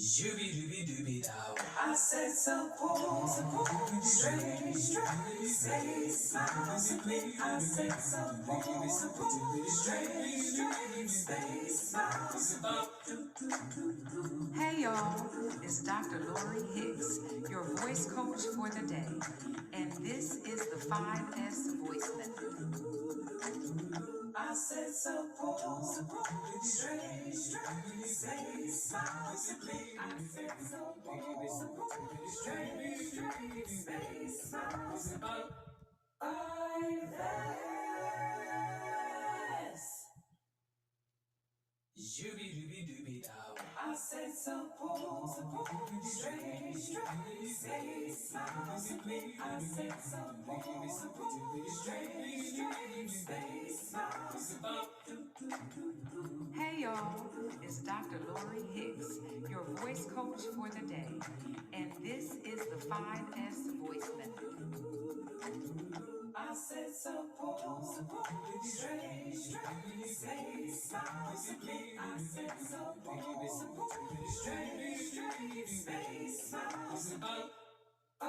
Zooby dooby dooby dow. I said suppose, strange, say smiles at me. I said suppose, strange, say smiles at me. Hey y'all, it's Dr. Lori Hicks, your voice coach for the day, and this is the 5S Voice Method. I said suppose, strange, say smiles at me. I said suppose, strange, say smiles at me. I vest. Zooby dooby dooby dow. I said suppose, strange, say smiles at me. I said suppose, strange, say smiles at me. Hey y'all, it's Dr. Lori Hicks, your voice coach for the day, and this is the 5S Voice Method. I said suppose, strange, say smiles at me. I said suppose, strange, say smiles at me. I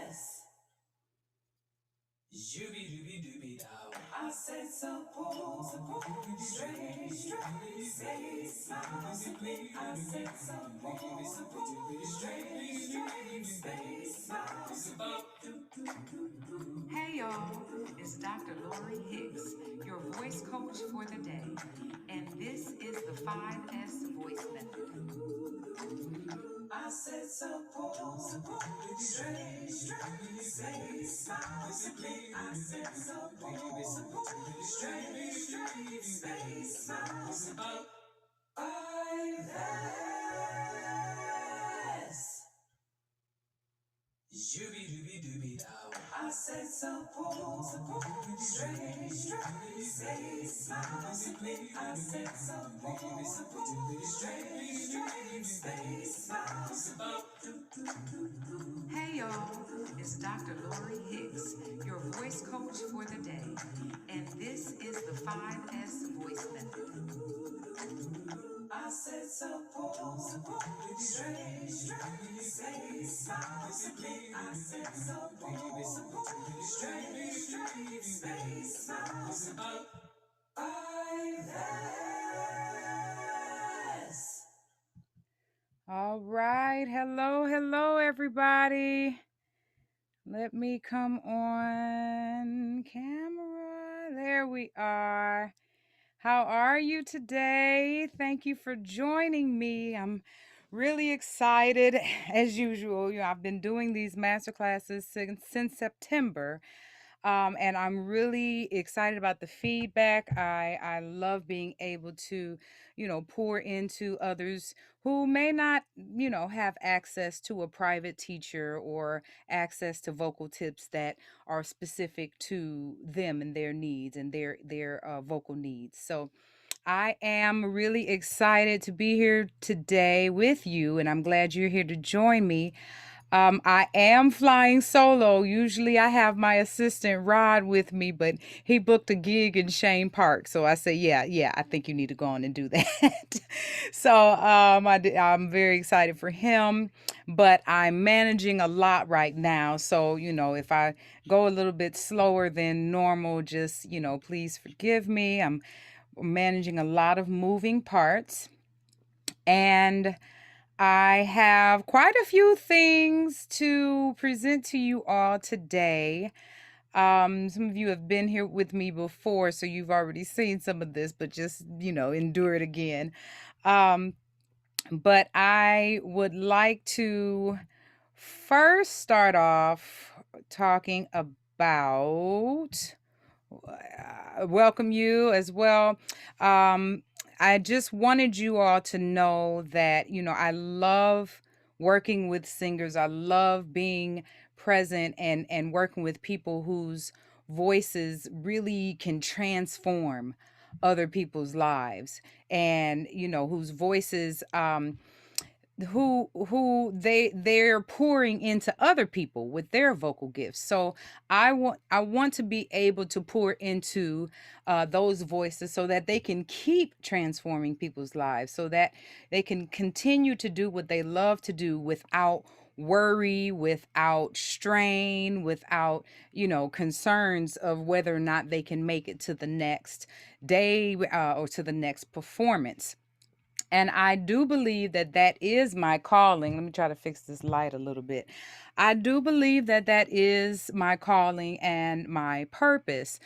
vest. Zooby dooby dooby dow. I said suppose, strange, say smiles at me. I said suppose, strange, say smiles at me. Hey y'all, it's Dr. Lori Hicks, your voice coach for the day, and this is the 5S Voice Method. I said suppose, strange, say smiles at me. I said suppose, strange, say smiles at me. I vest. Zooby dooby dooby dow. I said suppose, strange, say smiles at me. I said suppose, strange, say smiles at me. Hey y'all, it's Dr. Lori Hicks, your voice coach for the day, and this is the 5S Voice Method. I said suppose, strange, say smiles at me. I said suppose, strange, say smiles at me. I vest. All right, hello everybody. Let me come on camera. There we are. How are you today? Thank you for joining me. I'm really excited as usual. I've been doing these masterclasses since September. And I'm really excited about the feedback. I love being able to, pour into others who may not, have access to a private teacher or access to vocal tips that are specific to them and their needs and their vocal needs. So I am really excited to be here today with you, and I'm glad you're here to join me. I am flying solo. Usually I have my assistant Rod with me, but he booked a gig in Shane Park. So I said, yeah, I think you need to go on and do that. So I'm very excited for him, but I'm managing a lot right now. So, if I go a little bit slower than normal, just, please forgive me. I'm managing a lot of moving parts. And I have quite a few things to present to you all today. Some of you have been here with me before, so you've already seen some of this, but just, endure it again. But I would like to first start off talking about welcome you as well. I just wanted you all to know that, I love working with singers. I love being present and working with people whose voices really can transform other people's lives and, whose voices they're pouring into other people with their vocal gifts. So I want to be able to pour into those voices so that they can keep transforming people's lives, so that they can continue to do what they love to do without worry, without strain, without concerns of whether or not they can make it to the next day or to the next performance. And I do believe that that is my calling. Let me try to fix this light a little bit. I do believe that that is my calling and my purpose,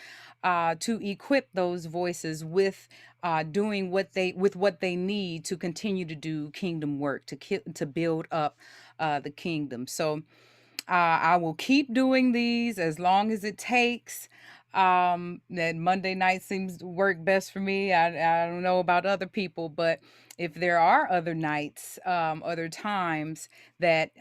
to equip those voices with doing what they need to continue to do kingdom work, to build up the kingdom. So I will keep doing these as long as it takes. That Monday night seems to work best for me. I don't know about other people, but if there are other nights, other times that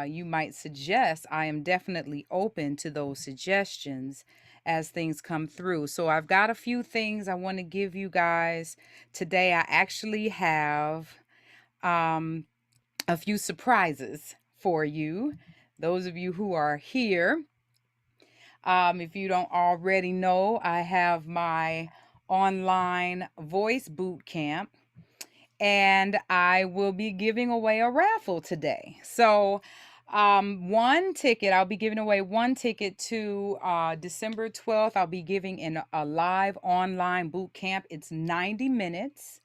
you might suggest, I am definitely open to those suggestions as things come through. So I've got a few things I want to give you guys today. I actually have um, a few surprises for you. Those of you who are here, if you don't already know, I have my online voice boot camp, and I will be giving away a raffle today. So, one ticket, I'll be giving away one ticket to December 12th. I'll be giving in a live online boot camp. It's 90 minutes,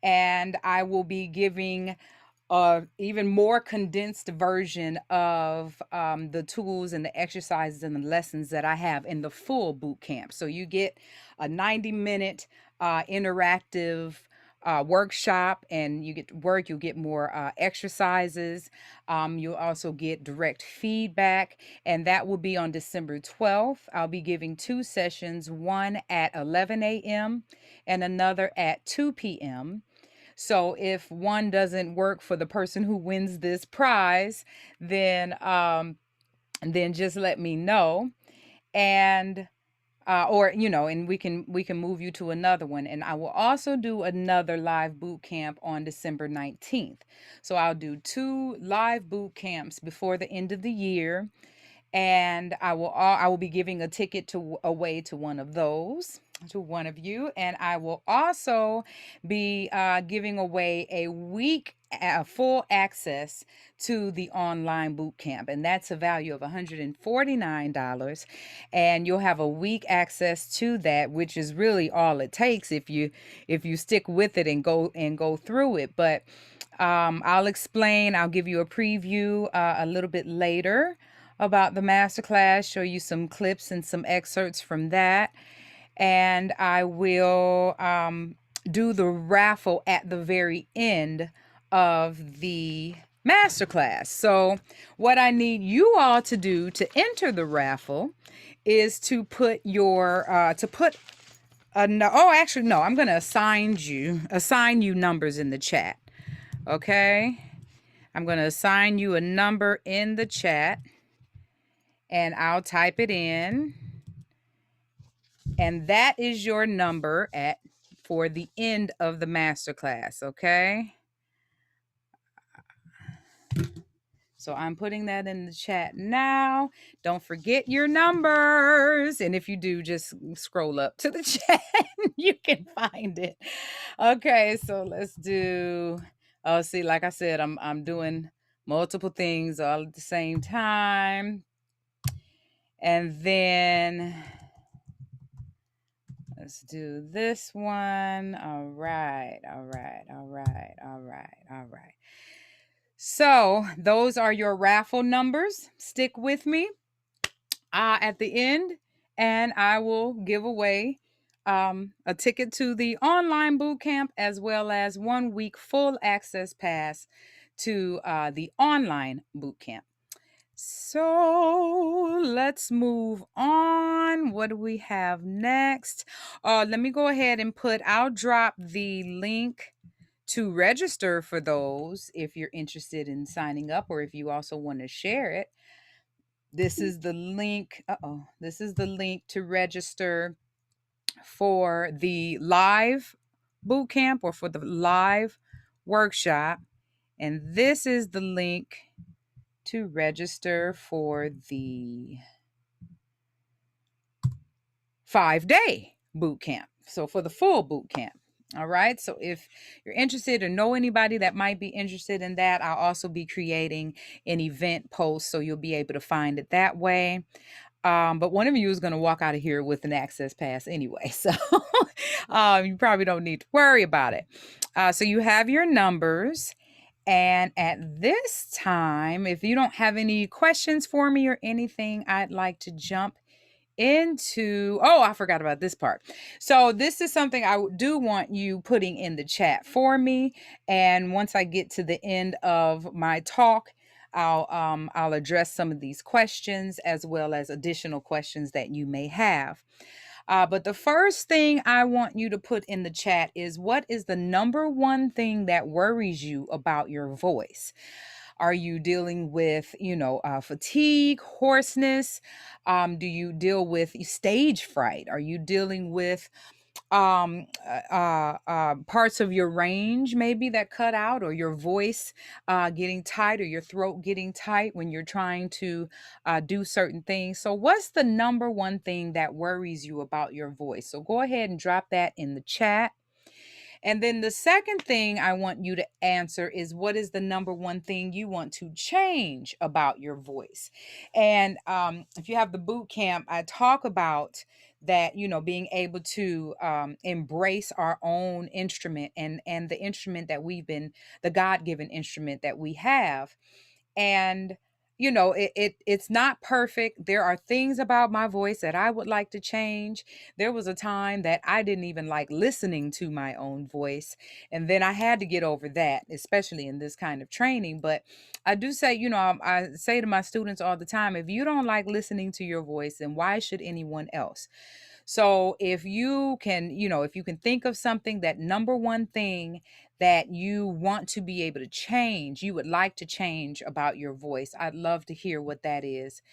and I will be giving even more condensed version of the tools and the exercises and the lessons that I have in the full boot camp. So you get a 90-minute interactive workshop, and you get to work. You'll get more exercises. You'll also get direct feedback, and that will be on December 12th. I'll be giving two sessions, one at 11 a.m. and another at 2 p.m. So if one doesn't work for the person who wins this prize, then just let me know, and or and we can move you to another one. And I will also do another live boot camp on December 19th. So I'll do two live boot camps before the end of the year, and I will be giving a ticket away to one of those, to one of you. And I will also be giving away a week full access to the online boot camp, and that's a value of $149. And you'll have a week access to that, which is really all it takes if you stick with it and go through it. But I'll give you a preview a little bit later about the masterclass, show you some clips and some excerpts from that. And I will do the raffle at the very end of the masterclass. So what I need you all to do to enter the raffle is to put your oh, actually no, I'm going to assign you numbers in the chat. Okay? I'm going to assign you a number in the chat, and I'll type it in. And that is your number for the end of the masterclass, okay? So I'm putting that in the chat now. Don't forget your numbers. And if you do, just scroll up to the chat and you can find it. Okay, so let's do, oh, see, like I said, I'm doing multiple things all at the same time. And then let's do this one. All right. So those are your raffle numbers. Stick with me at the end, and I will give away a ticket to the online boot camp, as well as 1 week full access pass to the online boot camp. So let's move on. What do we have next? Let me go ahead and I'll drop the link to register for those if you're interested in signing up, or if you also want to share it. This is the link. This is the link to register for the live boot camp or for the live workshop. And this is the link to register for the 5-day boot camp. So for the full boot camp. All right. So if you're interested or know anybody that might be interested in that, I'll also be creating an event post so you'll be able to find it that way. But one of you is going to walk out of here with an access pass anyway. So you probably don't need to worry about it. So you have your numbers. And at this time, if you don't have any questions for me or anything, I'd like to jump into, oh, I forgot about this part. So this is something I do want you putting in the chat for me. And once I get to the end of my talk, I'll address some of these questions as well as additional questions that you may have. But the first thing I want you to put in the chat is, what is the number one thing that worries you about your voice? Are you dealing with, fatigue, hoarseness? Do you deal with stage fright? Are you dealing with parts of your range maybe that cut out, or your voice getting tight, or your throat getting tight when you're trying to do certain things? So what's the number one thing that worries you about your voice? So go ahead and drop that in the chat. And then the second thing I want you to answer is, what is the number one thing you want to change about your voice? And if you have the boot camp, I talk about that, being able to embrace our own instrument, and the instrument that the God-given instrument that we have. And it's not perfect. There are things about my voice that I would like to change. There was a time that I didn't even like listening to my own voice, and then I had to get over that, especially in this kind of training. But I do say, I say to my students all the time, if you don't like listening to your voice, then why should anyone else? So if you can, if you can think of something, that number one thing that you want to be able to change, you would like to change about your voice, I'd love to hear what that is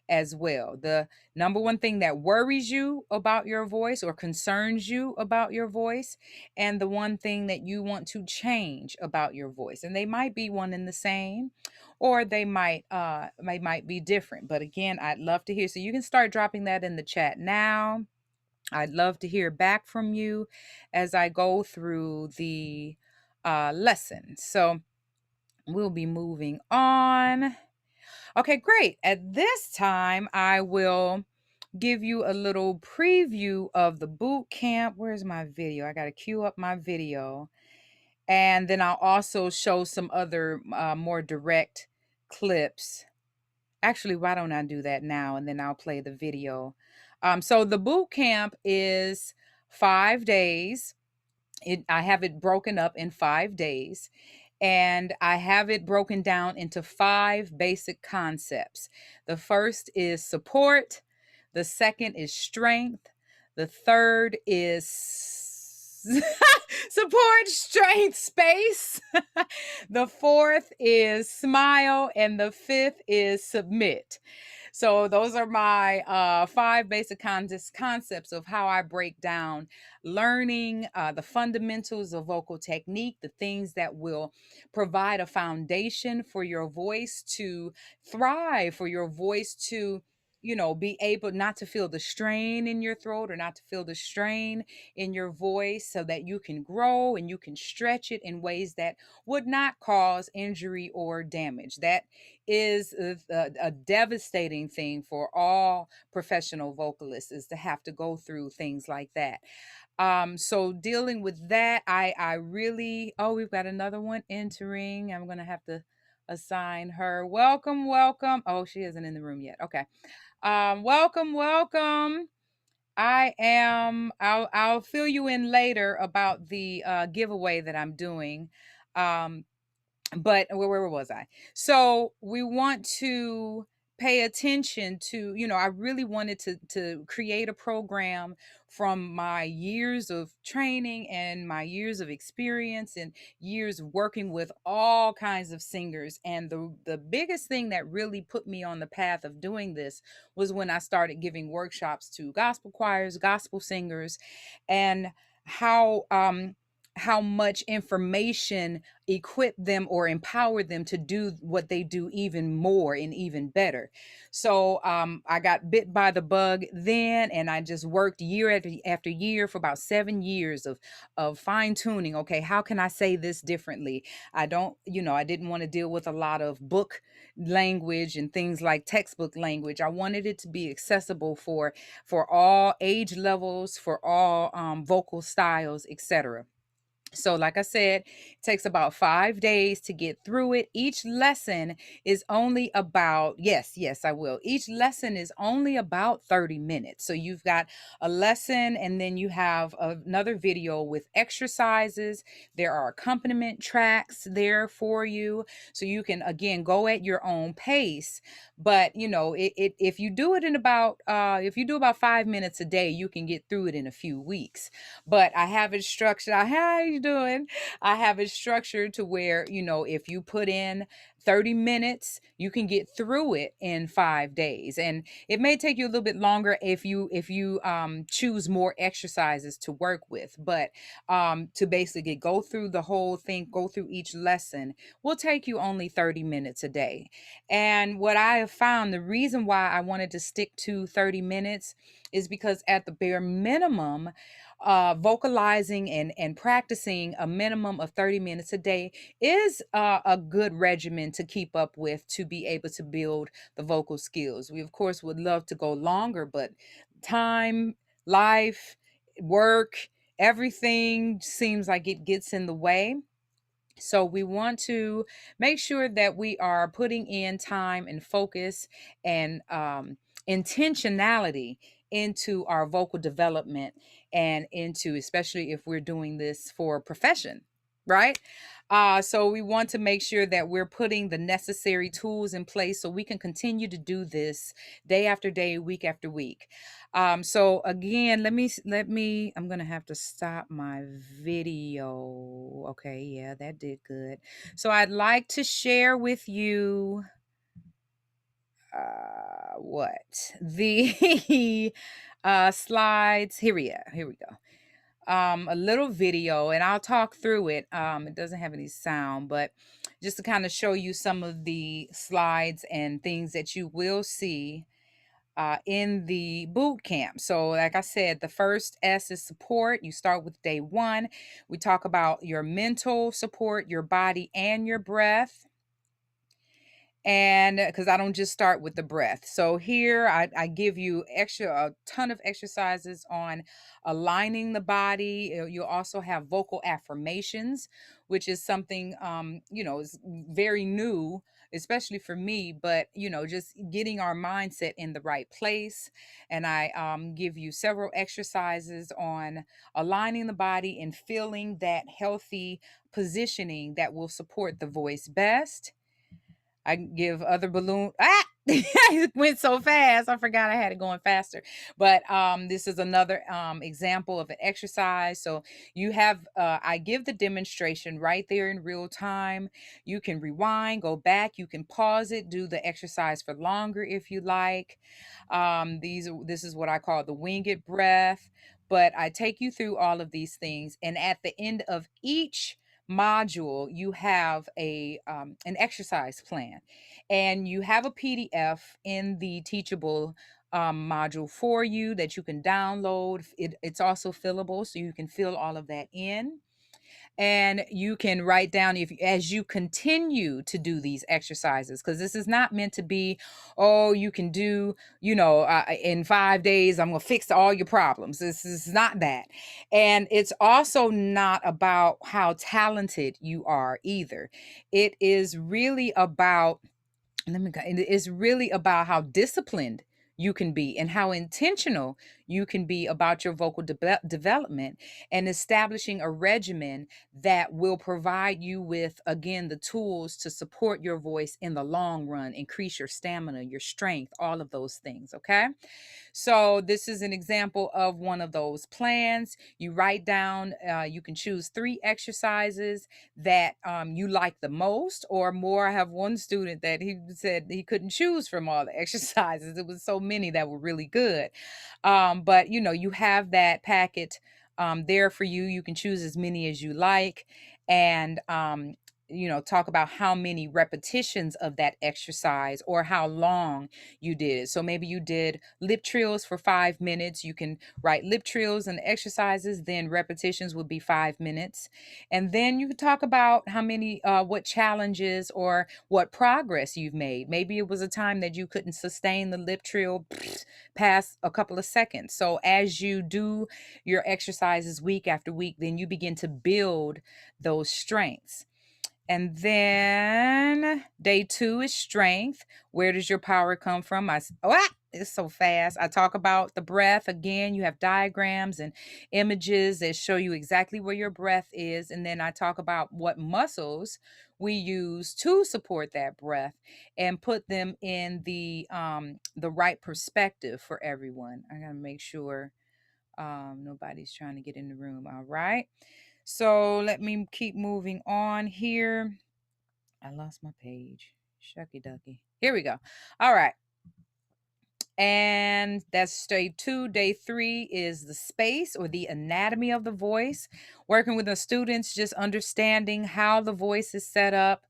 as well. The number one thing that worries you about your voice or concerns you about your voice, and the one thing that you want to change about your voice. And they might be one and the same, or they might be different. But again, I'd love to hear. So you can start dropping that in the chat now. I'd love to hear back from you as I go through the lesson. So we'll be moving on. Okay, great. At this time, I will give you a little preview of the boot camp. Where's my video? I got to queue up my video. And then I'll also show some other more direct clips. Actually, why don't I do that now, and then I'll play the video. So the boot camp is 5 days. I have it broken up in 5 days, and I have it broken down into 5 basic concepts. The first is support. The second is strength. The third is support, strength, space. The fourth is smile, and the fifth is submit. So those are my 5 basic concepts of how I break down learning the fundamentals of vocal technique, the things that will provide a foundation for your voice to thrive, for your voice to be able not to feel the strain in your throat, or not to feel the strain in your voice, so that you can grow and you can stretch it in ways that would not cause injury or damage. That is a devastating thing for all professional vocalists, is to have to go through things like that. So dealing with that, I really, oh, we've got another one entering. I'm gonna have to assign her. Welcome, welcome. Oh, she isn't in the room yet. Okay. Welcome. I'll fill you in later about the giveaway that I'm doing. But where was I? So we want to pay attention to, I really wanted to create a program from my years of training and my years of experience and years working with all kinds of singers. And the biggest thing that really put me on the path of doing this was when I started giving workshops to gospel choirs, gospel singers, and how how much information equip them or empower them to do what they do even more and even better. So I got bit by the bug then, and I just worked year after year for about 7 years of fine tuning. Okay, how can I say this differently? I don't, I didn't want to deal with a lot of book language and things like textbook language. I wanted it to be accessible for all age levels, for all vocal styles, etc. So, like I said, it takes about 5 days to get through it. Each lesson is only about, yes, I will. Each lesson is only about 30 minutes. So, you've got a lesson, and then you have another video with exercises. There are accompaniment tracks there for you. So, you can, again, go at your own pace. But, if you do it if you do about 5 minutes a day, you can get through it in a few weeks. But I have it structured. How you doing? I have it structured to where, if you put in 30 minutes, you can get through it in 5 days. And it may take you a little bit longer if you choose more exercises to work with. But to basically go through the whole thing, go through each lesson, will take you only 30 minutes a day. And what I have found, the reason why I wanted to stick to 30 minutes is because at the bare minimum, vocalizing and practicing a minimum of 30 minutes a day is a good regimen to keep up with to be able to build the vocal skills. We, of course, would love to go longer, but time, life, work, everything seems like it gets in the way. So we want to make sure that we are putting in time and focus and intentionality into our vocal development and into, especially if we're doing this for a profession, right? So we want to make sure that we're putting the necessary tools in place so we can continue to do this day after day, week after week. So again, I'm gonna have to stop my video. Okay, yeah, that did good. So I'd like to share with you what the slides. Here we go. A little video, and I'll talk through it. It doesn't have any sound, but just to kind of show you some of the slides and things that you will see in the boot camp. So, like I said, the first S is support. You start with day one. We talk about your mental support, your body, and your breath. And because I don't just start with the breath. So here I give you a ton of exercises on aligning the body. You'll also have vocal affirmations, which is something is very new, especially for me, but just getting our mindset in the right place. And I give you several exercises on aligning the body and feeling that healthy positioning that will support the voice best. I give other balloon. It went so fast. I forgot I had it going faster. But this is another example of an exercise. So you have, I give the demonstration right there in real time. You can rewind, go back. You can pause it, do the exercise for longer if you like. This is what I call the wing it breath. But I take you through all of these things, and at the end of each module, you have an exercise plan, and you have a PDF in the Teachable module for you that you can download. It's also fillable, so you can fill all of that in. And you can write down, if as you continue to do these exercises, because this is not meant to be, oh, you can do, in 5 days I'm going to fix all your problems. This is not that. And it's also not about how talented you are either. It is really about, it's really about how disciplined you can be and how intentional you can be about your vocal development, and establishing a regimen that will provide you with, again, the tools to support your voice in the long run, increase your stamina, your strength, all of those things. Okay. So this is an example of one of those plans. You write down, you can choose 3 exercises that you like the most or more. I have one student that he said he couldn't choose from all the exercises. It was so many that were really good. But you have that packet there for you. You can choose as many as you like, and talk about how many repetitions of that exercise or how long you did it. So maybe you did lip trills for 5 minutes. You can write lip trills and exercises, then repetitions would be 5 minutes. And then you can talk about how many, what challenges or what progress you've made. Maybe it was a time that you couldn't sustain the lip trill past a couple of seconds. So as you do your exercises week after week, then you begin to build those strengths. And then day 2 is strength. Where does your power come from? It's so fast. I talk about the breath. Again, you have diagrams and images that show you exactly where your breath is. And then I talk about what muscles we use to support that breath and put them in the right perspective for everyone. I gotta make sure nobody's trying to get in the room. All right. So let me keep moving on here. I lost my page. Shucky ducky. Here we go. All right. And that's day 2. Day 3 is the space or the anatomy of the voice. Working with the students, just understanding how the voice is set up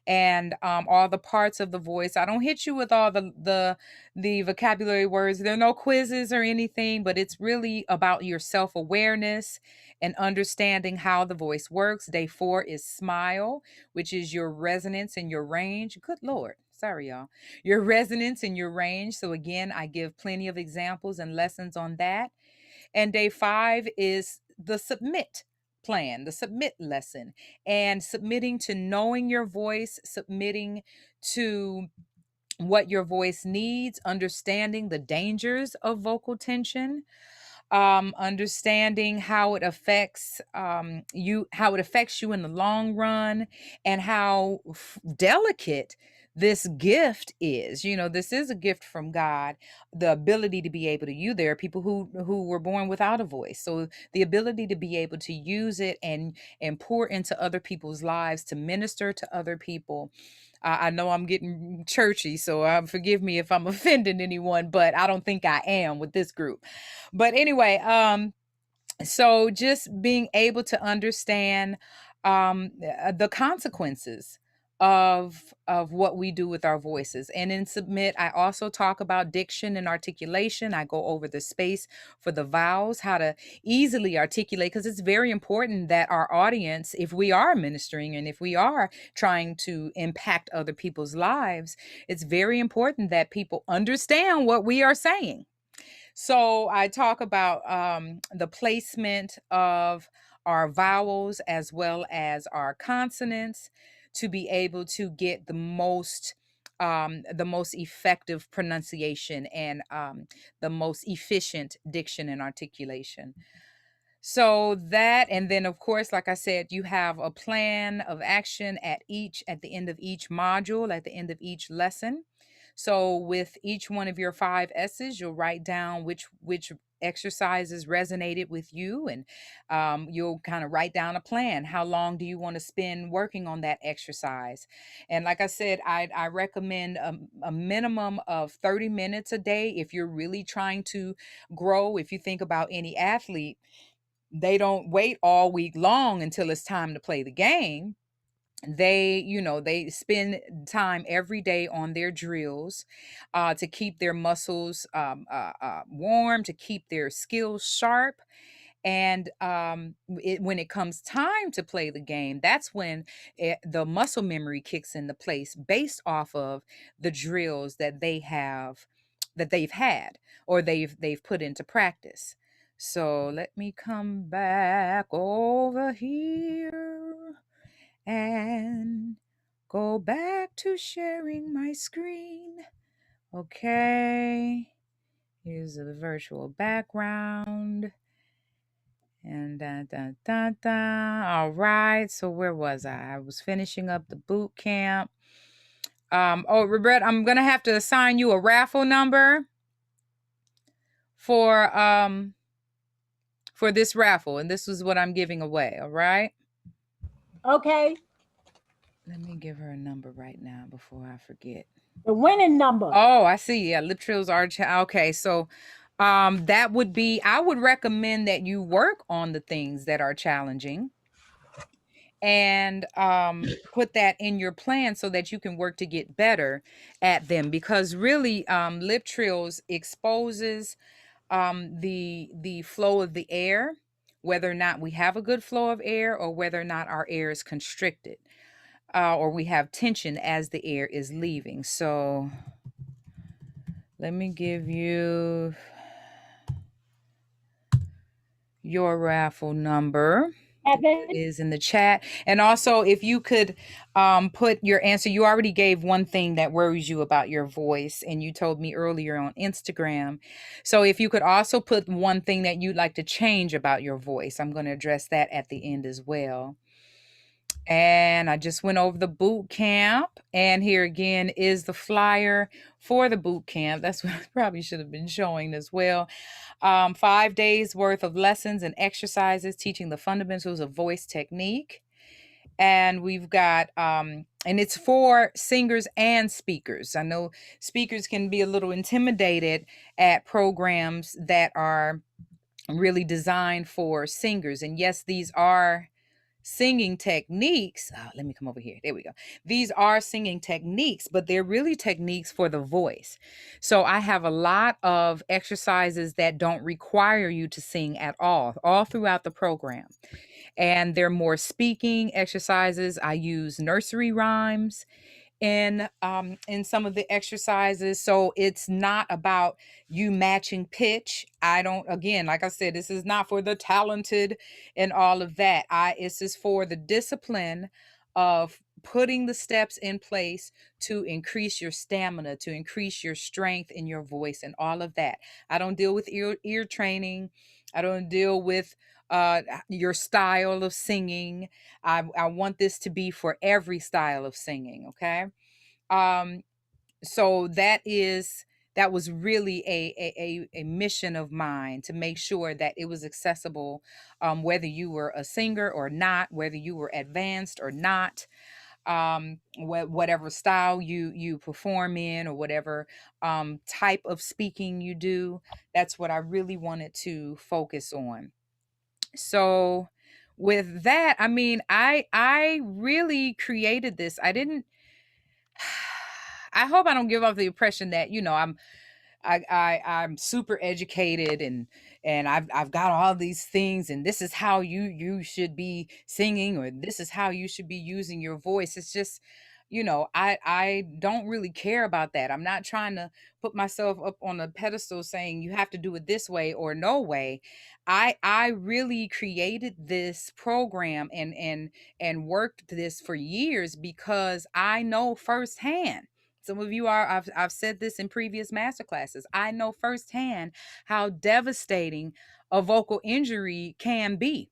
and all the parts of the voice. I don't hit you with all the vocabulary words. There are no quizzes or anything, but it's really about your self-awareness and understanding how the voice works. Day 4 is smile, which is your resonance and your range. Good Lord. Sorry, y'all. Your resonance and your range. So again, I give plenty of examples and lessons on that. And day 5 is the submit plan, the submit lesson, and submitting to knowing your voice, submitting to what your voice needs, understanding the dangers of vocal tension, understanding how it affects how it affects you in the long run, and how delicate this gift is. This is a gift from God, the ability to be able to use. There are people who were born without a voice, so the ability to be able to use it and pour into other people's lives, to minister to other people. I know I'm getting churchy, so forgive me if I'm offending anyone, but I don't think I am with this group. But anyway, so just being able to understand the consequences of what we do with our voices. And in submit, I also talk about diction and articulation. I go over the space for the vowels, how to easily articulate, because it's very important that our audience, if we are ministering and if we are trying to impact other people's lives, it's very important that people understand what we are saying. So I talk about the placement of our vowels as well as our consonants to be able to get the most effective pronunciation and the most efficient diction and articulation. So that, and then of course, like I said, you have a plan of action at the end of each module, at the end of each lesson. So with each one of your 5 S's, you'll write down which exercises resonated with you, and you'll kind of write down a plan. How long do you want to spend working on that exercise? And like I said, I recommend a minimum of 30 minutes a day if you're really trying to grow. If you think about any athlete, they don't wait all week long until it's time to play the game. They spend time every day on their drills to keep their muscles warm, to keep their skills sharp. And when it comes time to play the game, that's when the muscle memory kicks into place based off of the drills that they've had or they've put into practice. So let me come back over here and go back to sharing my screen. Okay. Here's the virtual background. And All right. So where was I? I was finishing up the boot camp. Roberta, I'm gonna have to assign you a raffle number for this raffle, and this is what I'm giving away. All right. Okay. Let me give her a number right now before I forget. The winning number. Oh, I see. Yeah, lip trills are okay. So That would be, I would recommend that you work on the things that are challenging and put that in your plan so that you can work to get better at them, because really lip trills exposes the flow of the air, whether or not we have a good flow of air or whether or not our air is constricted, or we have tension as the air is leaving. So let me give you your raffle number. It Evan, is in the chat. And also, if you could put your answer, you already gave one thing that worries you about your voice, and you told me earlier on Instagram. So if you could also put one thing that you'd like to change about your voice, I'm going to address that at the end as well. And I just went over the boot camp, and here again is the flyer for the boot camp. That's what I probably should have been showing as well. 5 days worth of lessons and exercises teaching the fundamentals of voice technique. And we've got, and it's for singers and speakers. I know speakers can be a little intimidated at programs that are really designed for singers. And yes, these are singing techniques. Let me come over here. There we go. These are singing techniques, but they're really techniques for the voice. So I have a lot of exercises that don't require you to sing at all throughout the program. And they're more speaking exercises. I use nursery rhymes in some of the exercises, so it's not about you matching pitch. I don't, again, like I said, this is not for the talented and all of that. This is for the discipline of putting the steps in place to increase your stamina, to increase your strength in your voice and all of that. I don't deal with ear training. I don't deal with your style of singing. I want this to be for every style of singing. Okay. Um, so that was really a mission of mine, to make sure that it was accessible, whether you were a singer or not, whether you were advanced or not, whatever style you perform in, or whatever type of speaking you do. That's what I really wanted to focus on. So with that, I mean, I really created this. I didn't I hope I don't give off the impression that, I'm super educated, and I've got all these things, and this is how you should be singing, or this is how you should be using your voice. It's just, I don't really care about that. I'm not trying to put myself up on a pedestal saying you have to do it this way or no way. I really created this program and worked this for years because I know firsthand. Some of you are, I've said this in previous master classes. I know firsthand how devastating a vocal injury can be.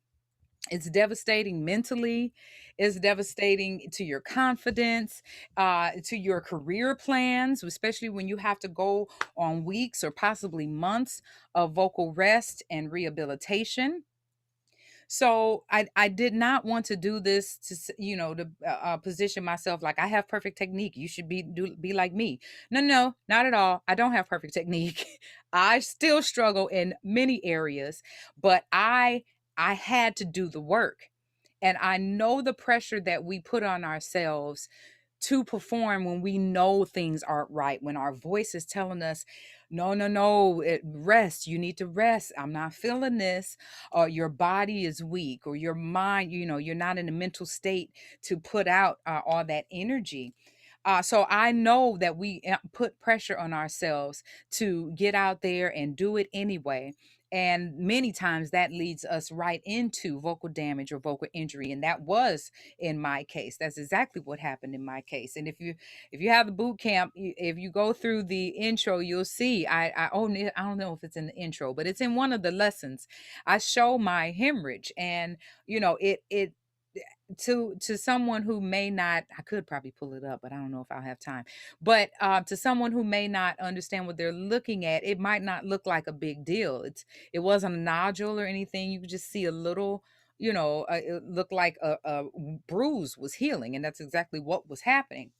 It's devastating mentally. It's devastating to your confidence, to your career plans, especially when you have to go on weeks or possibly months of vocal rest and rehabilitation. So I did not want to do this to position myself like I have perfect technique. You should be like me. No, no, not at all. I don't have perfect technique. I still struggle in many areas, but I had to do the work. And I know the pressure that we put on ourselves to perform when we know things aren't right, when our voice is telling us, no, no, no, rest, you need to rest. I'm not feeling this. Or your body is weak, or your mind, you're not in a mental state to put out all that energy. So I know that we put pressure on ourselves to get out there and do it anyway. And many times that leads us right into vocal damage or vocal injury. And that was in my case. That's exactly what happened in my case. And if you have the boot camp, if you go through the intro, you'll see. I don't know if it's in the intro, but it's in one of the lessons. I show my hemorrhage, and it to someone who may not, I could probably pull it up, but I don't know if I'll have time. But to someone who may not understand what they're looking at, it might not look like a big deal. It wasn't a nodule or anything. You could just see a little, it looked like a bruise was healing, and that's exactly what was happening.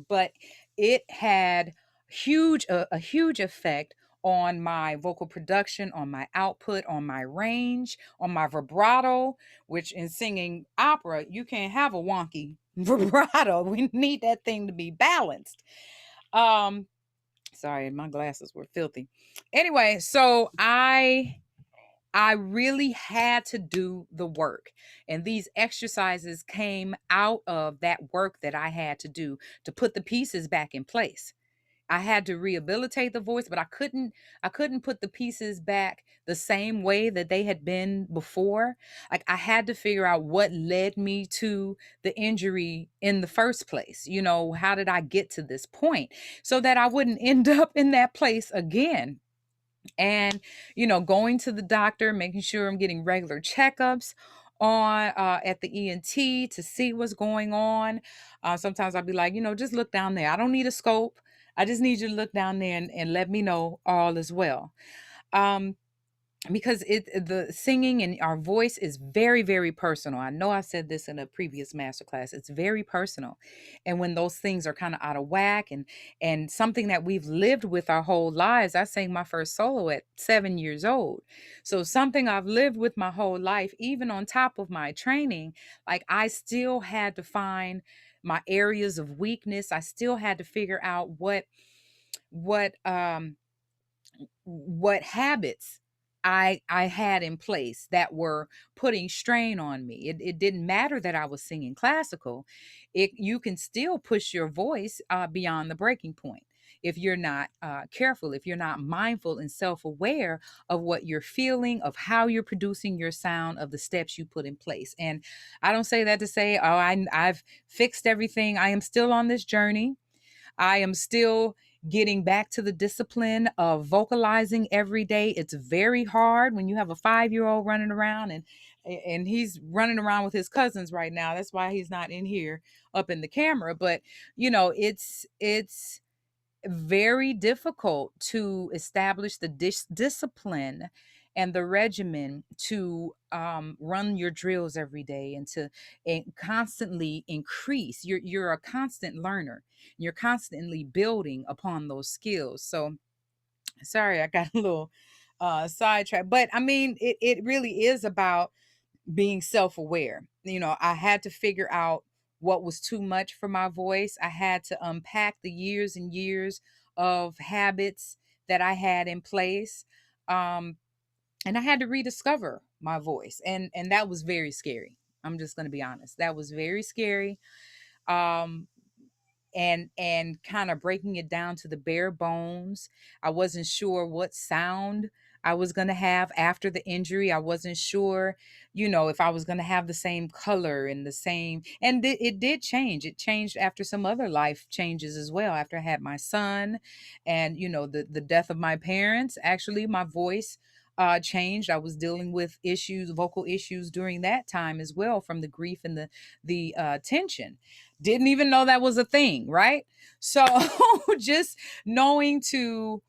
But it had a huge effect on my vocal production, on my output, on my range, on my vibrato, which in singing opera, you can't have a wonky vibrato. We need that thing to be balanced. Um, sorry, my glasses were filthy. Anyway, so I really had to do the work. And these exercises came out of that work that I had to do to put the pieces back in place. I had to rehabilitate the voice, but I couldn't put the pieces back the same way that they had been before. Like I had to figure out what led me to the injury in the first place. How did I get to this point so that I wouldn't end up in that place again? And going to the doctor, making sure I'm getting regular checkups on at the ENT to see what's going on. Sometimes I'll be like, just look down there. I don't need a scope. I just need you to look down there and let me know all is well. um because the singing and our voice is very, very personal. I know I said this in a previous masterclass. It's very personal. And when those things are kind of out of whack and something that we've lived with our whole lives. I sang my first solo at 7 years old. So something I've lived with my whole life, even on top of my training, like I still had to find my areas of weakness. I still had to figure out what what habits I had in place that were putting strain on me. It didn't matter that I was singing classical. You can still push your voice beyond the breaking point if you're not careful, if you're not mindful and self-aware of what you're feeling, of how you're producing your sound, of the steps you put in place. And I don't say that to say, oh, I've fixed everything. I am still on this journey. I am still getting back to the discipline of vocalizing every day. It's very hard when you have a 5-year old running around and he's running around with his cousins right now. That's why he's not in here up in the camera. But it's very difficult to establish the discipline and the regimen to run your drills every day and to constantly increase. You're a constant learner. You're constantly building upon those skills. So sorry, I got a little sidetracked, but I mean, it really is about being self-aware. I had to figure out what was too much for my voice. I had to unpack the years and years of habits that I had in place. Um, and I had to rediscover my voice. And that was very scary. I'm just going to be honest. That was very scary. Um, and kind of breaking it down to the bare bones. I wasn't sure what sound I was going to have after the injury. I wasn't sure, if I was going to have the same color and the same. And it did change. It changed after some other life changes as well. After I had my son and, the death of my parents, actually, my voice changed. I was dealing with vocal issues during that time as well, from the grief and the tension. Didn't even know that was a thing, right? So just knowing to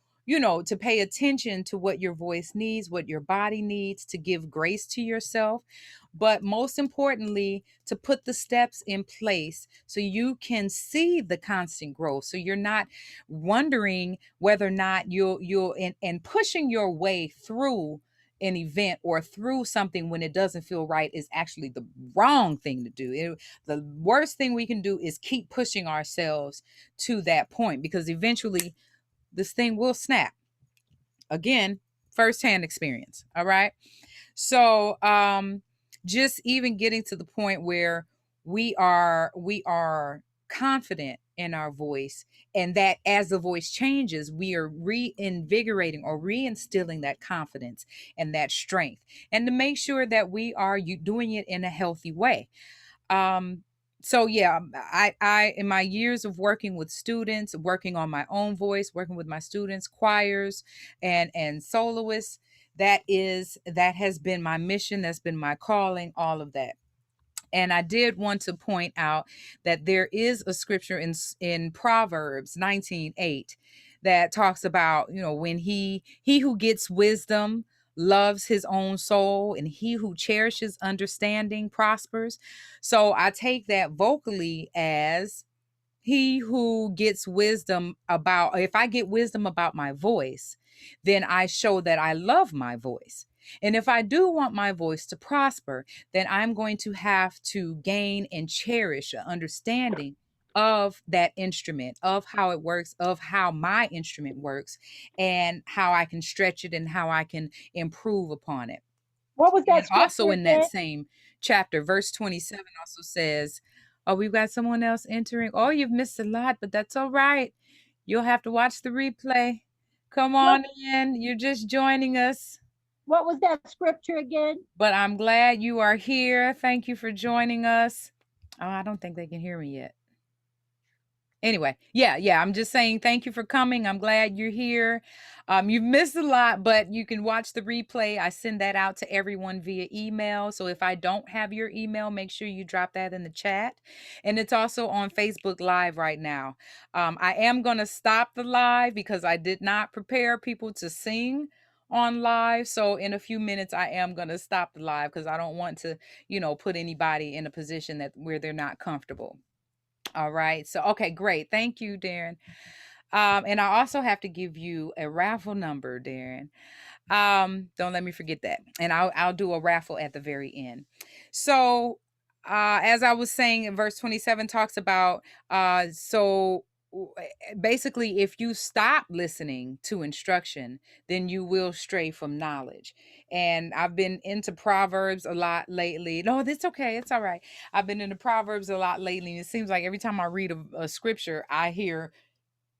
pay attention to what your voice needs, what your body needs, to give grace to yourself, but most importantly, to put the steps in place so you can see the constant growth. So you're not wondering whether or not you'll and pushing your way through an event or through something when it doesn't feel right is actually the wrong thing to do. The worst thing we can do is keep pushing ourselves to that point, because eventually this thing will snap. Again, firsthand experience. All right. So just even getting to the point where we are confident in our voice, and that as the voice changes, we are reinvigorating or reinstilling that confidence and that strength, and to make sure that we are doing it in a healthy way. um so yeah, I in my years of working with students, working on my own voice, working with my students, choirs and soloists, that has been my mission, that's been my calling, all of that. And I did want to point out that there is a scripture in Proverbs 19:8 that talks about, when he who gets wisdom loves his own soul, and he who cherishes understanding prospers. So I take that vocally as he who gets wisdom about, if I get wisdom about my voice, then I show that I love my voice. And if I do want my voice to prosper, then I'm going to have to gain and cherish an understanding of that instrument, of how it works, of how my instrument works, and how I can stretch it and how I can improve upon it. What was And that also scripture in that again? same chapter, verse 27 also says, oh, we've got someone else entering. Oh, you've missed a lot, but that's all right. You'll have to watch the replay. Come What on in. You're just joining us. what was that scripture again? But I'm glad you are here. Thank you for joining us. Oh, I don't think they can hear me yet. Anyway, yeah, I'm just saying thank you for coming. I'm glad you're here. You've missed a lot, but you can watch the replay. I send that out to everyone via email. So if I don't have your email, make sure you drop that in the chat. And it's also on Facebook Live right now. I am going to stop the live because I did not prepare people to sing on live. So in a few minutes, I am going to stop the live because I don't want to, put anybody in a position where they're not comfortable. All right. So, okay, great. Thank you, Darren. And I also have to give you a raffle number, Darren. Don't let me forget that. And I'll do a raffle at the very end. So, as I was saying, in verse 27 talks about basically, if you stop listening to instruction, then you will stray from knowledge. And I've been into Proverbs a lot lately. No, that's okay. It's all right. I've been into Proverbs a lot lately. And it seems like every time I read a scripture, I hear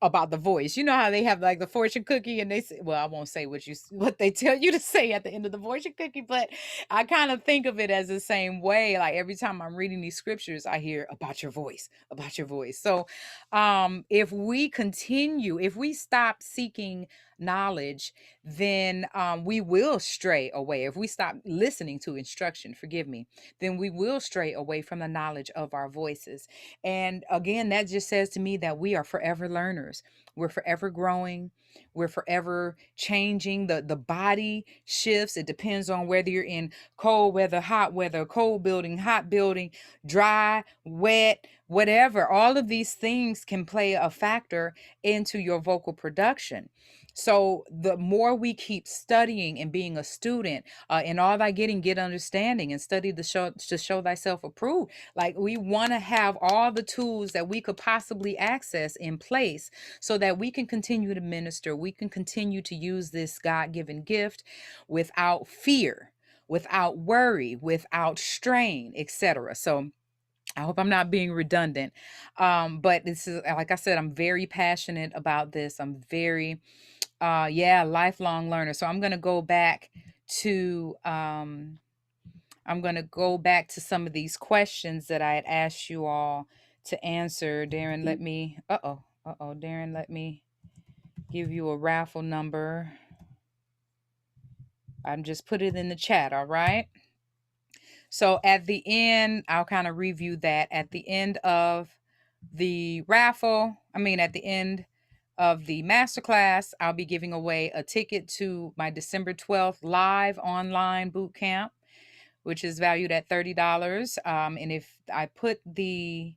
about the voice. You know how they have like the fortune cookie and they say, well, I won't say what they tell you to say at the end of the fortune cookie, but I kind of think of it as the same way. Like every time I'm reading these scriptures, I hear about your voice, about your voice. So if we stop seeking knowledge, then we will stray away. If we stop listening to instruction, forgive me, then we will stray away from the knowledge of our voices. And again, that just says to me that we are forever learners. We're forever growing. We're forever changing. The body shifts. It depends on whether you're in cold weather, hot weather, cold building, hot building, dry, wet, whatever. All of these things can play a factor into your vocal production. So the more we keep studying and being a student, in all thy getting, get understanding, and study to show thyself approved. Like we want to have all the tools that we could possibly access in place so that we can continue to minister. We can continue to use this God-given gift without fear, without worry, without strain, etc. So I hope I'm not being redundant. But this is, like I said, I'm very passionate about this. I'm very, lifelong learner. So I'm going to go back to, some of these questions that I had asked you all to answer. Darren, Darren, let me give you a raffle number. I'm just put it in the chat. All right. So at the end, I'll kind of review that at the end of the raffle. At the end of the masterclass, I'll be giving away a ticket to my December 12th live online boot camp, which is valued at $30. And if I put the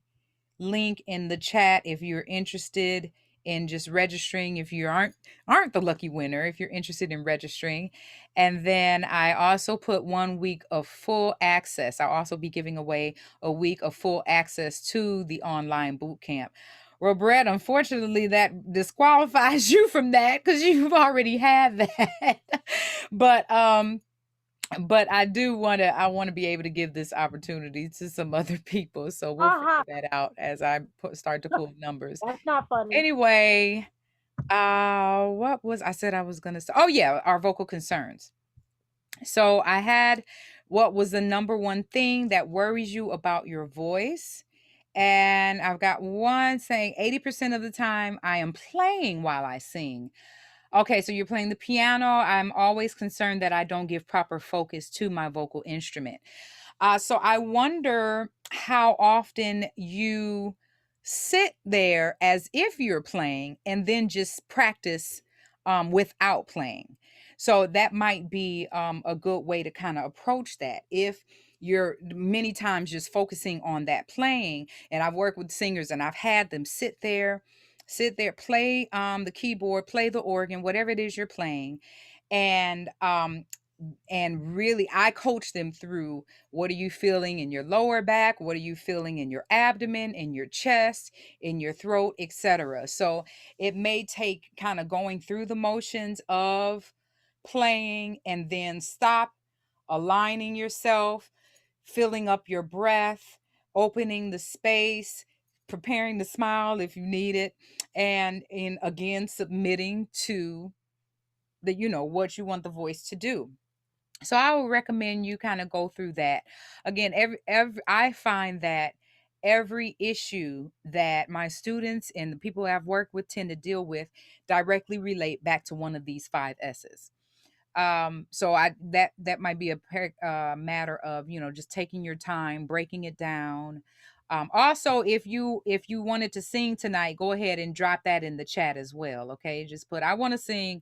link in the chat, if you're interested in just registering, if you aren't the lucky winner, if you're interested in registering. And then I also put 1 week of full access. I'll also be giving away a week of full access to the online boot camp. Roberta, unfortunately, that disqualifies you from that because you've already had that. but I want to be able to give this opportunity to some other people. So we'll figure that out as I start to pull numbers. That's not funny. Anyway, what was I said I was going to say? Oh yeah, our vocal concerns. So I had, what was the number one thing that worries you about your voice? And I've got one saying 80% of the time I am playing while I sing. Okay, so you're playing the piano. I'm always concerned that I don't give proper focus to my vocal instrument. So I wonder how often you sit there as if you're playing and then just practice without playing. So that might be a good way to kind of approach that. If you're many times just focusing on that playing, and I've worked with singers and I've had them sit there sit there, play the keyboard, play the organ, whatever it is you're playing, and really I coach them through what are you feeling in your lower back, what are you feeling in your abdomen, in your chest, in your throat, etc. So it may take kind of going through the motions of playing and then stop, aligning yourself, filling up your breath, opening the space, preparing to smile if you need it, and in again submitting to the what you want the voice to do. So I would recommend you kind of go through that. Again, every I find that every issue that my students and the people I've worked with tend to deal with directly relate back to one of these five S's. So I that might be a matter of just taking your time, breaking it down. Also, if you wanted to sing tonight, go ahead and drop that in the chat as well. Okay, just put I want to sing.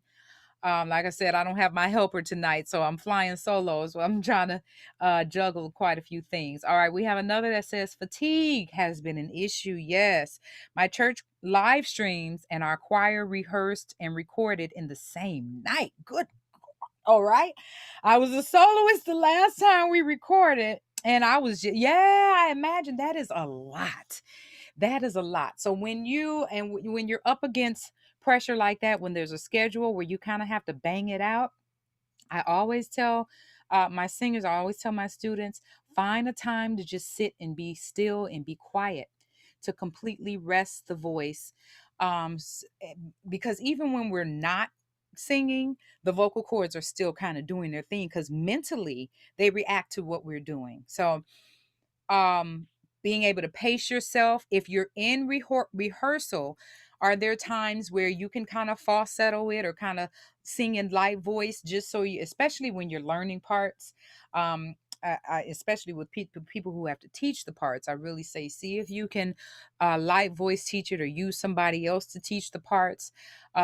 Like I said, I don't have my helper tonight, so I'm flying solo. So I'm trying to juggle quite a few things. All right, we have another that says fatigue has been an issue. Yes, my church live streams and our choir rehearsed and recorded in the same night. Good. All right, I was a soloist the last time we recorded, and I was yeah. I imagine that is a lot. That is a lot. So when you're up against pressure like that, when there's a schedule where you kind of have to bang it out, I always tell my singers, I always tell my students, find a time to just sit and be still and be quiet, to completely rest the voice. Um, because even when we're not singing, the vocal cords are still kind of doing their thing because mentally they react to what we're doing. So um being able to pace yourself if you're in rehearsal, are there times where you can kind of falsetto it or kind of sing in light voice, just so you, especially when you're learning parts, especially with people who have to teach the parts, I really say see if you can light voice teach it or use somebody else to teach the parts,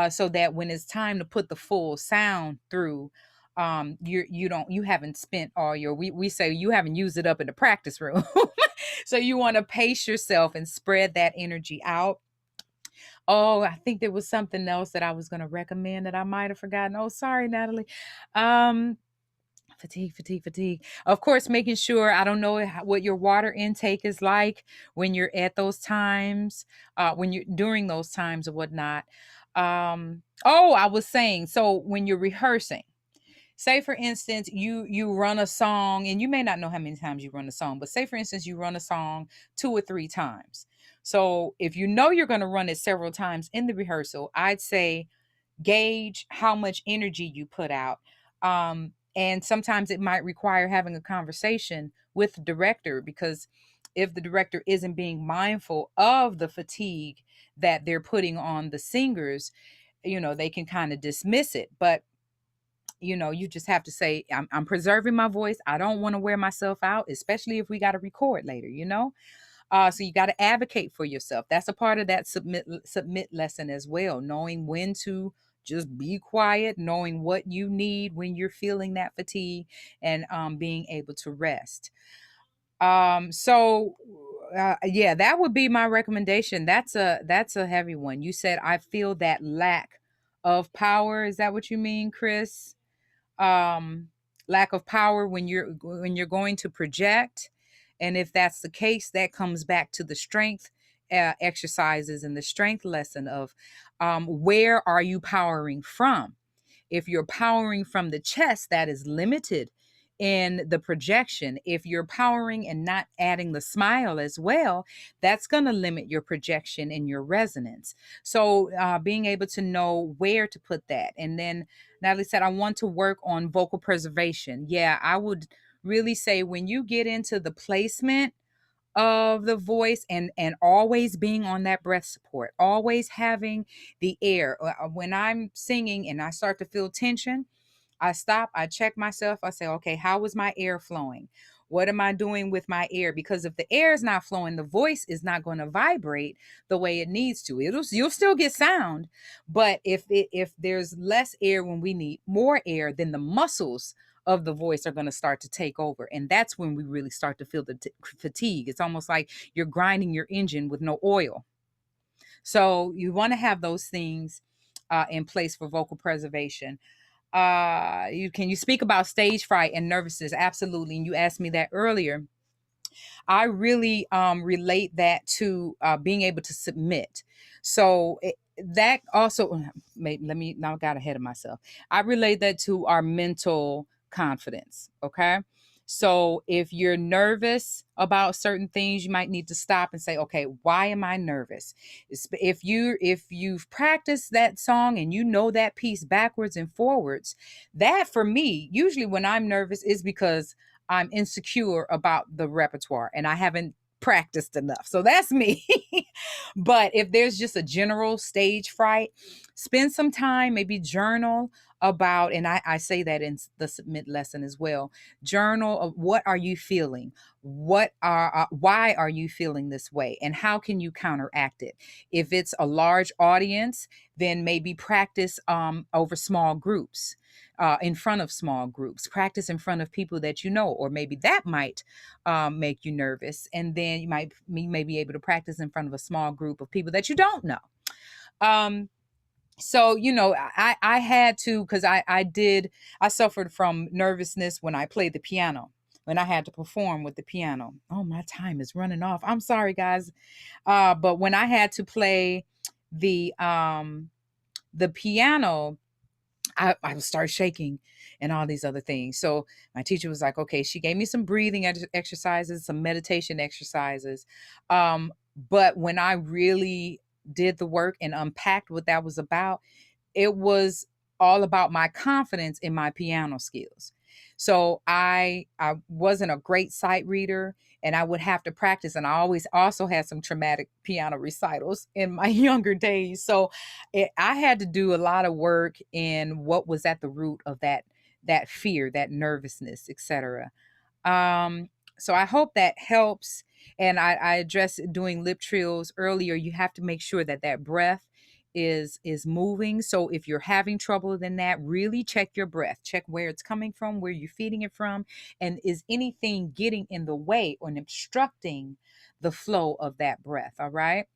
so that when it's time to put the full sound through, you haven't spent all your, we say you haven't used it up in the practice room. So you want to pace yourself and spread that energy out. Oh, I think there was something else that I was going to recommend that I might have forgotten. Oh, sorry, Natalie. um fatigue. Of course, making sure, I don't know what your water intake is like when you're at those times, when you're during those times or whatnot. Oh, I was saying, so when you're rehearsing, say for instance you run a song, and you may not know how many times you run a song, but say for instance you run a song 2 or 3 times. So if you know you're going to run it several times in the rehearsal, I'd say gauge how much energy you put out. And sometimes it might require having a conversation with the director, because if the director isn't being mindful of the fatigue that they're putting on the singers, they can kind of dismiss it. But you just have to say, I'm preserving my voice. I don't want to wear myself out, especially if we got to record later. So you got to advocate for yourself. That's a part of that submit lesson as well, knowing when to just be quiet, knowing what you need when you're feeling that fatigue, and being able to rest. So yeah, that would be my recommendation. That's a heavy one. You said I feel that lack of power. Is that what you mean, Chris? um Lack of power when you're going to project. And if that's the case, that comes back to the strength exercises and the strength lesson of where are you powering from. If you're powering from the chest, that is limited in the projection. If you're powering and not adding the smile as well, that's going to limit your projection and your resonance. So being able to know where to put that. And then Natalie said, I want to work on vocal preservation. Yeah, I would really say when you get into the placement of the voice, and always being on that breath support, always having the air. When I'm singing and I start to feel tension, I stop, I check myself, I say, okay, how is my air flowing? What am I doing with my air? Because if the air is not flowing, the voice is not going to vibrate the way it needs to. You'll still get sound, but if there's less air when we need more air, then the muscles of the voice are going to start to take over, and that's when we really start to feel the fatigue. It's almost like you're grinding your engine with no oil. So you want to have those things in place for vocal preservation. You speak about stage fright and nervousness? Absolutely. And you asked me that earlier. I really relate that to being able to submit. So that also, let me, now I got ahead of myself. I relate that to our mental confidence. Okay. So if you're nervous about certain things, you might need to stop and say, okay, why am I nervous? If you've practiced that song and you know that piece backwards and forwards, that for me, usually when I'm nervous is because I'm insecure about the repertoire and I haven't practiced enough. So that's me. But if there's just a general stage fright, spend some time, maybe journal about, and I say that in the submit lesson as well. Journal of what are you feeling? Why are you feeling this way? And how can you counteract it? If it's a large audience, then maybe practice over small groups, in front of small groups, practice in front of people that you know, or maybe that might make you nervous. And then you may be able to practice in front of a small group of people that you don't know. Um, so I had to, because I suffered from nervousness when I played the piano, when I had to perform with the piano. Oh, my time is running off. I'm sorry, guys. But when I had to play the piano, I would start shaking and all these other things. So my teacher was like, okay, she gave me some breathing exercises, some meditation exercises. But when I really did the work and unpacked what that was about, it was all about my confidence in my piano skills. So I wasn't a great sight reader, and I would have to practice, and I always also had some traumatic piano recitals in my younger days. So I had to do a lot of work in what was at the root of that fear, that nervousness, etc. Um, so I hope that helps. And I addressed doing lip trills earlier. You have to make sure that that breath is moving. So if you're having trouble in that, really check your breath. Check where it's coming from, where you're feeding it from, and is anything getting in the way or obstructing the flow of that breath. All right.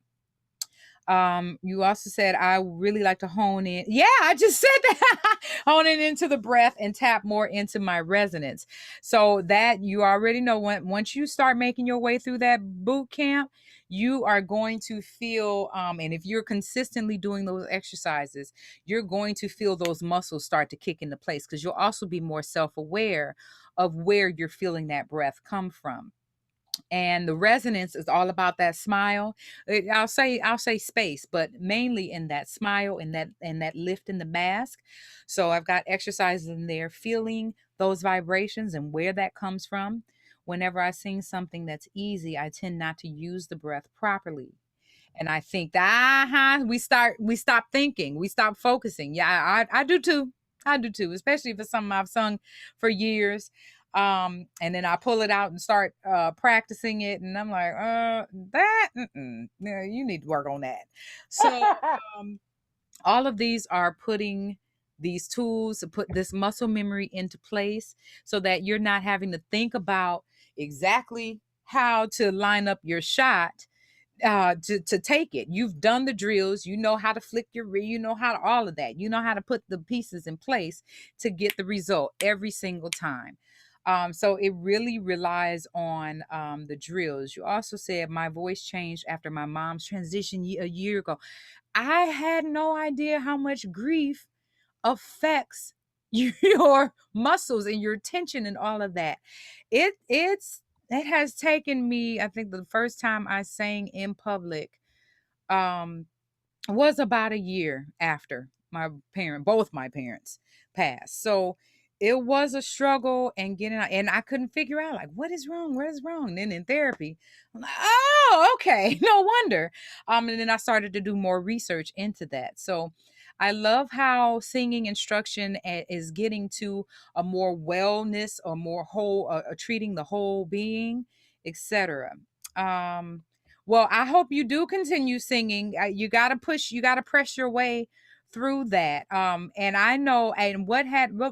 You also said I really like to hone in. Yeah, I just said that. Hone it into the breath and tap more into my resonance. So that you already know, once you start making your way through that boot camp, you are going to feel, and if you're consistently doing those exercises, you're going to feel those muscles start to kick into place, because you'll also be more self-aware of where you're feeling that breath come from. And the resonance is all about that smile. I'll say space, but mainly in that smile and that lift in the mask. So I've got exercises in there, feeling those vibrations and where that comes from. Whenever I sing something that's easy, I tend not to use the breath properly. And I think that we stop thinking, we stop focusing. Yeah, I do too. I do too, especially if it's something I've sung for years. And then I pull it out and start practicing it, and I'm like, yeah, you need to work on that. So um, all of these are putting these tools to put this muscle memory into place, so that you're not having to think about exactly how to line up your shot to take it. You've done the drills, you know how to flick your rear, you know how to all of that. You know how to put the pieces in place to get the result every single time. So it really relies on the drills. You also said my voice changed after my mom's transition a year ago. I had no idea how much grief affects your muscles and your tension and all of that. It has taken me, I think the first time I sang in public um was about a year after both my parents passed. So it was a struggle, and getting out, and I couldn't figure out, like, what is wrong? What is wrong? And then in therapy, I'm like, oh, okay, no wonder. And then I started to do more research into that. So I love how singing instruction is getting to a more wellness, or more whole, treating the whole being, etc. Well, I hope you do continue singing. You got to push, you got to press your way through that. And I know, and what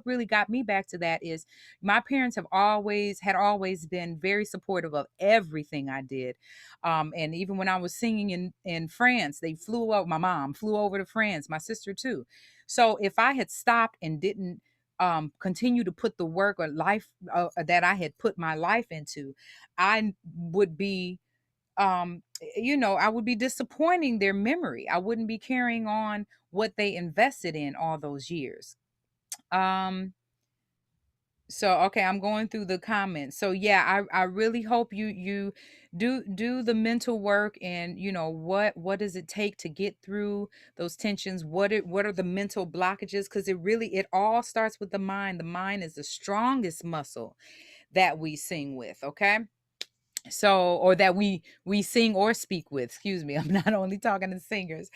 really got me back to that is my parents had always been very supportive of everything I did. And even when I was singing in France, they flew over. My mom flew over to France, my sister too. So if I had stopped and didn't continue to put the work or life that I had put my life into, I would be I would be disappointing their memory. I wouldn't be carrying on what they invested in all those years. Um, so okay, I'm going through the comments. So yeah, I really hope you do the mental work, and what does it take to get through those tensions? What are the mental blockages? Because it all starts with the mind. The mind is the strongest muscle that we sing with. Okay, so or that we sing or speak with, excuse me, I'm not only talking to singers,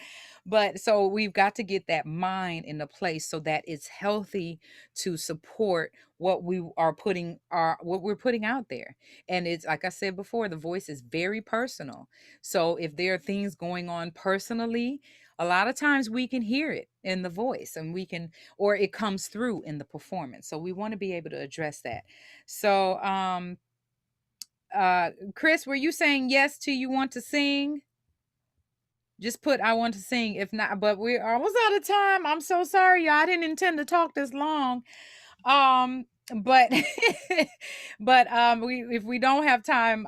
but so we've got to get that mind in a place so that it's healthy to support what we're putting out there. And it's like I said before, the voice is very personal. So if there are things going on personally, a lot of times we can hear it in the voice, and we can, or it comes through in the performance, so we want to be able to address that. So Chris, were you saying yes to you want to sing? Just put I want to sing. If not, but we're almost out of time. I'm so sorry, y'all. I didn't intend to talk this long. Um, but if we don't have time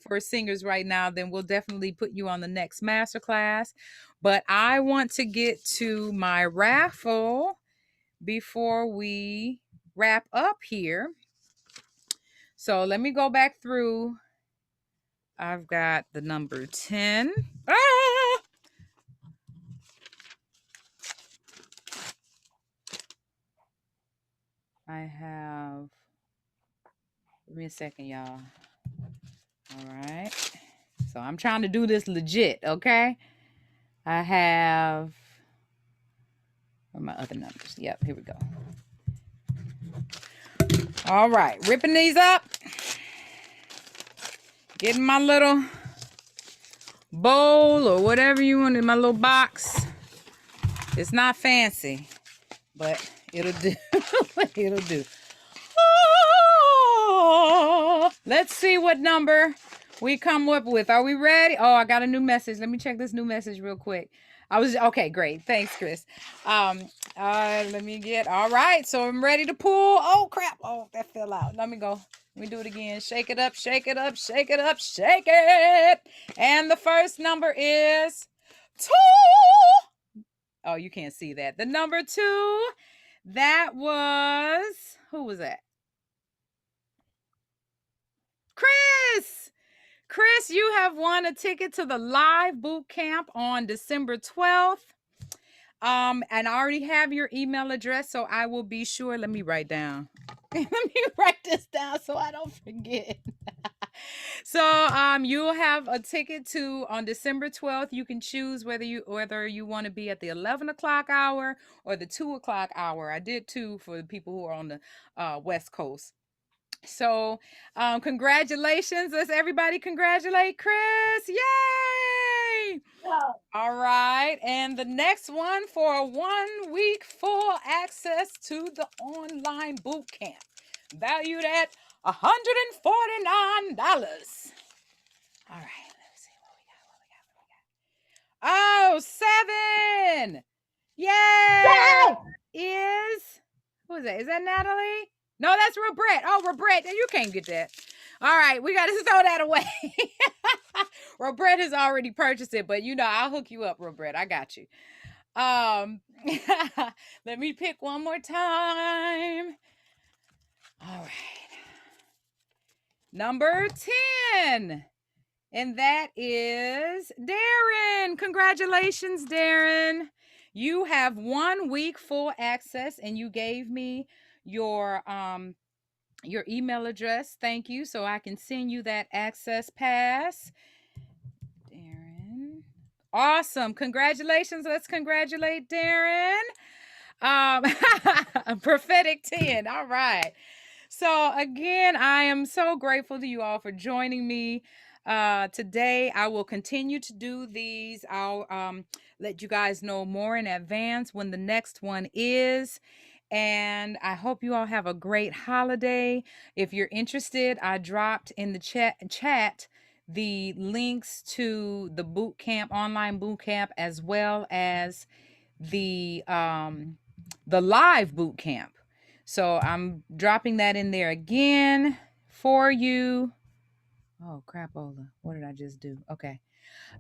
for singers right now, then we'll definitely put you on the next masterclass. But I want to get to my raffle before we wrap up here. So let me go back through. I've got the number 10. Ah! I have, give me a second, y'all. All right. So I'm trying to do this legit, okay? I have, where are my other numbers? Yep, here we go. All right, ripping these up. Getting my little bowl or whatever you want in my little box. It's not fancy, but it'll do. It'll do. Oh, let's see what number we come up with. Are we ready? Oh, I got a new message. Let me check this new message real quick. Okay, great. Thanks, Chris. Let me get, all right. So I'm ready to pull. Oh, crap. Oh, that fell out. Let me go. Let me do it again. Shake it up, shake it up, shake it up, shake it. And the first number is 2. Oh, you can't see that. The number 2, that was, who was that? Chris, you have won a ticket to the live boot camp on December 12th. And I already have your email address, so I will be sure. Let me write down. Let me write this down so I don't forget. So you'll have a ticket to on December 12th. You can choose whether you want to be at the 11 o'clock hour or the 2 o'clock hour. I did 2 for the people who are on the West Coast. So congratulations. Let's everybody congratulate Chris. Yay! Oh, All right. And the next one for a 1 week full access to the online boot camp, valued at $149. All right. Let's see what we got. Oh, 7. Yay! Is, who is that? Is that Natalie? No, that's Robrette. Oh, Robrette, you can't get that. All right, we got to throw that away. Robrette has already purchased it, but I'll hook you up, Robrette. I got you. Let me pick one more time. All right. Number 10. And that is Darren. Congratulations, Darren. You have 1 week full access, and you gave me your email address. Thank you. So I can send you that access pass. Darren. Awesome. Congratulations. Let's congratulate Darren. Prophetic 10. All right. So again, I am so grateful to you all for joining me. Today I will continue to do these. I'll let you guys know more in advance when the next one is. And I hope you all have a great holiday. If you're interested, I dropped in the chat the links to the boot camp, online boot camp, as well as the live boot camp. So I'm dropping that in there again for you. Oh crapola. What did I just do? Okay.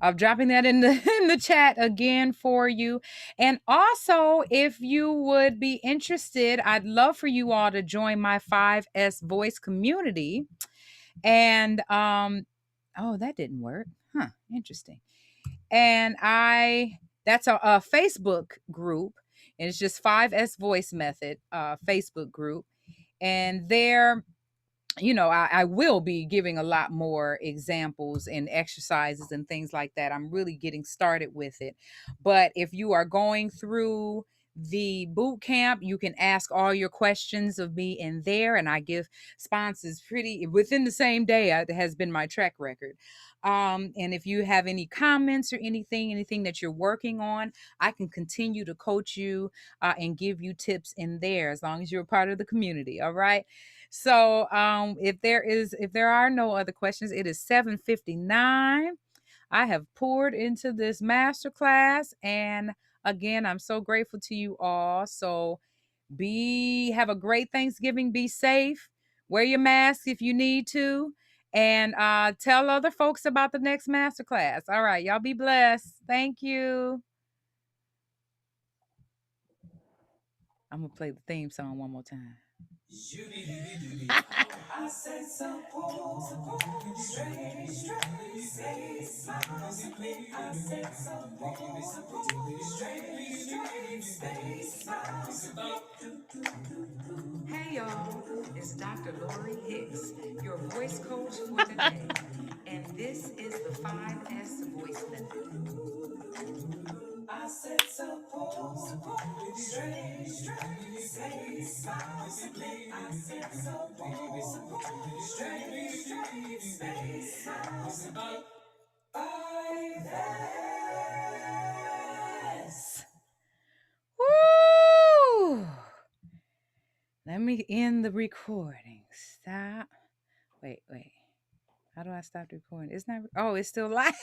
I'm dropping that in the in the chat again for you. And also, if you would be interested, I'd love for you all to join my 5S voice community. And oh, that didn't work. Huh, interesting. And that's a Facebook group, and it's just 5S voice method Facebook group. And there, I will be giving a lot more examples and exercises and things like that. I'm really getting started with it. But if you are going through the boot camp, you can ask all your questions of me in there, and I give sponsors pretty within the same day. It has been my track record. And if you have any comments or anything that you're working on, I can continue to coach you and give you tips in there as long as you're a part of the community. All right. So if there are no other questions, it is 7:59. I have poured into this masterclass, and again, I'm so grateful to you all. So have a great Thanksgiving, be safe, wear your mask if you need to, and tell other folks about the next masterclass. All right, y'all be blessed. Thank you. I'm gonna play the theme song one more time. I said support, straight, smiles. I said support, straight, smiles. Hey y'all, it's Dr. Lori Hicks, your voice coach for the day. And this is the 5S voice method. I said support, straight, smiles. I said support, straight, smiles. 5S. Woo! Let me end the recording. Stop. Wait. How do I stop the recording? It's not. Oh, it's still live.